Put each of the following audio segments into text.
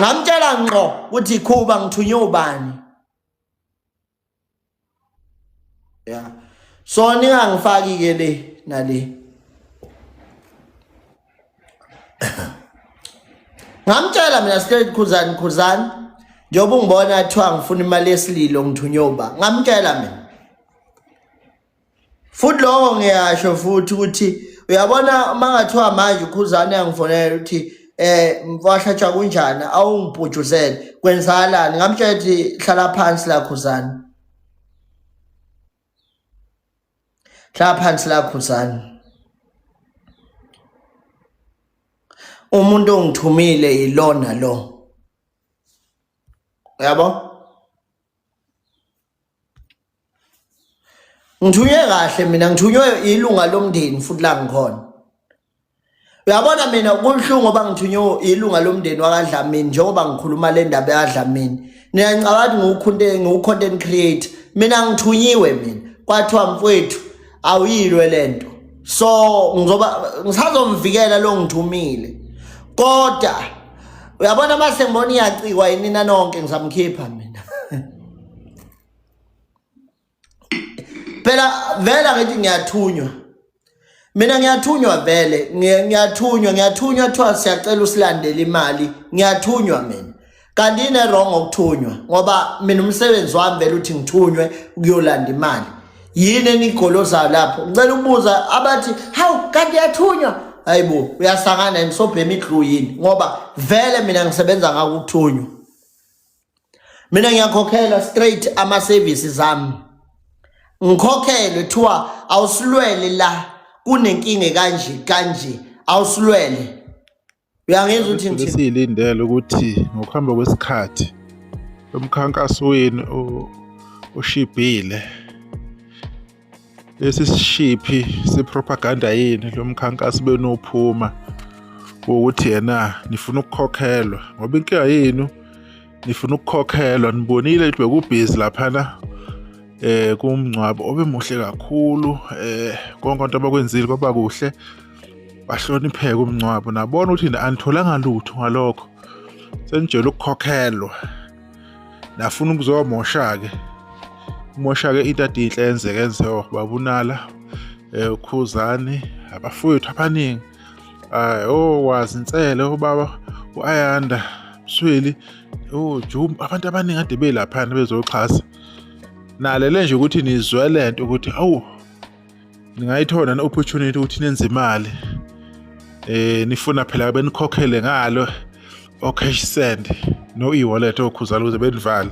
ngamtshela ngqo ukuthi Khuba ngithunywe ubani ya so ningangifaki ke le nale ngamtshela mina straight Khuzani njengoba ungibona athiwa ngifuna imali yesililo ngithunywe uba ngamtshela mina futhi lokho ngiyasho futhi ukuthi uyabona mangathiwa manje Khuzani yangifonela ukuthi mfahlatshwa kunjani awungibhujuzele kwenzakalani ngamtshela ukuthi hlala phansi la Khuzani hlala phansi la Khuzani umuntu ongithumile yilona lo yabo ngithunywe kahle mina ngithunywe ilunga lomndeni futhi la ngikhona uyabona mina kubuhlungu ngoba ngithunywe ilunga lomndeni wakwaDlamini njengoba ngikhuluma le ndaba yaDlamini ngiyacabanga ngiwu-content creator mina ngithunyiwe mina kwathiwa mfowethu awuyilwe lento so ngisazomvikela lo ngithumile kodwa uyabona mase ngibona iyacikwa yinina nonke ngizamkhipha mina phela vela ngithi ngiyathunywa mina ngiyathunywa vele ngiyathunywa thiwa siyacela usilandele imali ngiyathunywa mina kanti ine wrong ukuthunywa ngoba mina umsebenzi wami vele uthi ngithunywe ukuyolanda imali yini enigolozayo lapho ngicela ukubuza abathi hawu kanti yathunywa hayibo uyasangana nisobhema iglu yini ngoba vele mina ngisebenza ngako ukuthunywa mina ngiyakhokhela straight ama services ami ngikhokhelwe thiwa awusilwele la kunenkinga kanje awusilwele uyangizwa ukuthi ngithini silindele ukuthi ngokuhamba kwesikhathi umkhankaso wenu ushibhile lesi sishiphi sepropaganda yini lo mkhankaso benophuma ukuthi yena nifuna ukukhokhelwa ngoba inkinga yenu nifuna ukukhokhelwa nibonile ukuthi bekubhizi laphana kumngcwabo obemuhle kakhulu konke into abakwenzile kwaba kuhle bahlonipheka umngcwabo nabona ukuthi anitholanga lutho ngalokho senijela ukukhokhelwa nafuna ukuzomosha-ke umosha-ke into ade inhle yenzeke babunala uKhuzani abafowethu abaningi wazi insele ubaba uAyanda Msweli Jum abantu abaningi ade belaphana bezoxhasa nalele nje ukuthi nizwe lento ukuthi awu ningayithola ne-opportunity ukuthi nenze imali nifuna phela benikhokhele ngalo cash send no e-wallet oKhuzani ukuze benivale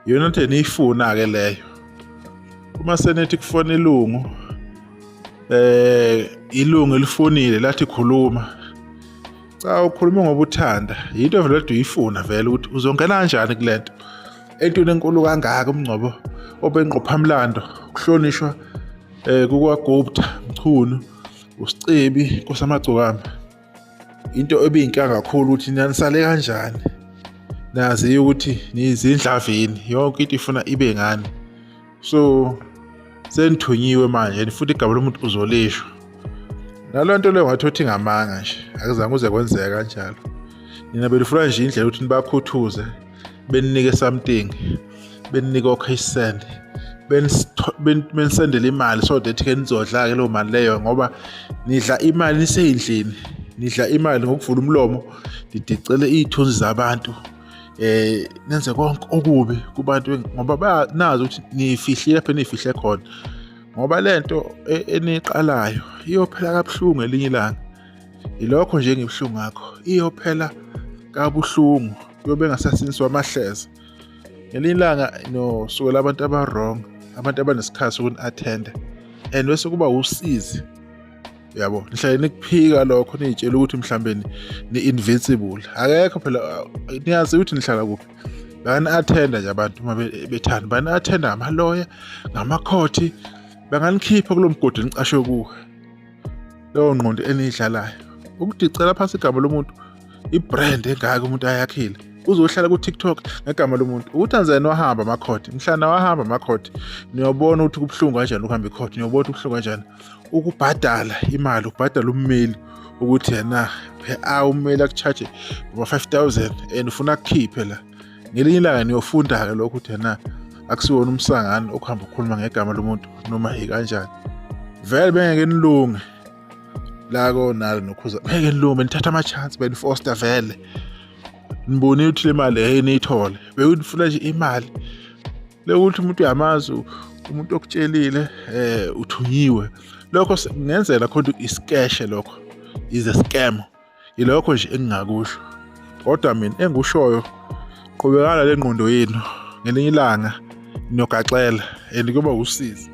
yona into eniyifuna ke leyo uma senethi kufona ilungu elifonile lathi khuluma cha ukhuluma ngoba uthanda into vele ade uyifuna vele ukuthi uzongena kanjani kulento entweni enkulu kangaka umngcwabo obenqophamlando kuhlonishwa kukaGupta Mchunu uSicebi Nkosamagcokama into ebiyinkinga kakhulu ukuthi niyanisale kanjani nazi ukuthi nizindlavini yonke into ifuna ibe ngani so senithunyiwe manje futhi igama lomuntu uzolishwa nalo nto leyo ngathothi ngamanga nje akuzange uze kwenzeka kanjalo nina belifuna nje indlela ukuthi nibakhuthuze beninike something beninike cash send benisendele imali so that ke nizodla ke lo mali leyo ngoba nidla imali niseyindlini nidla imali ngokuvula umlomo didicele izithunzi zabantu nenze konke okubi kubantu ngoba banazi ukuthi nifihlile lapha nifihle khona ngoba lento eniqalayo iyophela kabuhlungu elinye ilanga ilokho nje ngibhlungu ngakho iyophela kabuhlungu kuyobe ngasasiniswa amahleza ngelinye ilanga nosukela abantu aba-wrong abantu abanesikhathi sokuthi attend and bese kuba usizi yabo nihlale nikuphika lokho niyitshela ukuthi mhlambe ni-invincible akekho phela niyazi ukuthi nihlala kuphi bani attenda nje abantu uma bethanda bani attenda amaloya ngamakhothi banganikhipha kulo mgodi nicashwe kuwo leyo ngqondo eniyidlalayo ukudicela phansi igama lomuntu ibrand engaka umuntu ayakhile uzohlala ku-TikTok ngegama lomuntu uTanzania wahamba amakhoti mhlana wahamba amakhoti niyobona ukuthi kubuhlungu kanjani ukuhamba ikhoti niyobona ukuthi kubuhlungu kanjani ukubhadala imali ukubhadala ummeli ukuthi yena per hour umele akucharge over 5,000 and ufuna akukhiphe la. Ngelinye ilanga niyofunda-ke lokho ukuthi na akusiwona umsangano okuhamba ukukhuluma ngegama lomuntu noma kanjani. Vele bengeke nilunge la konalo nokhuza, bengeke nilunge nithatha ama-chance benifoster vele. Nibonile ukuthi le mali niyithole, bekufuna nje imali lokuthi umuntu uyamazi, umuntu okutshelile uthunyiwe. Lokho kungenzela khona iskeshe, lokho is a scam. Yilokho nje engingakusho, kodwa mina engikushoyo, qhubekana le ngqondo yenu, ngelinye ilanga niyogaxela and kuba usizi.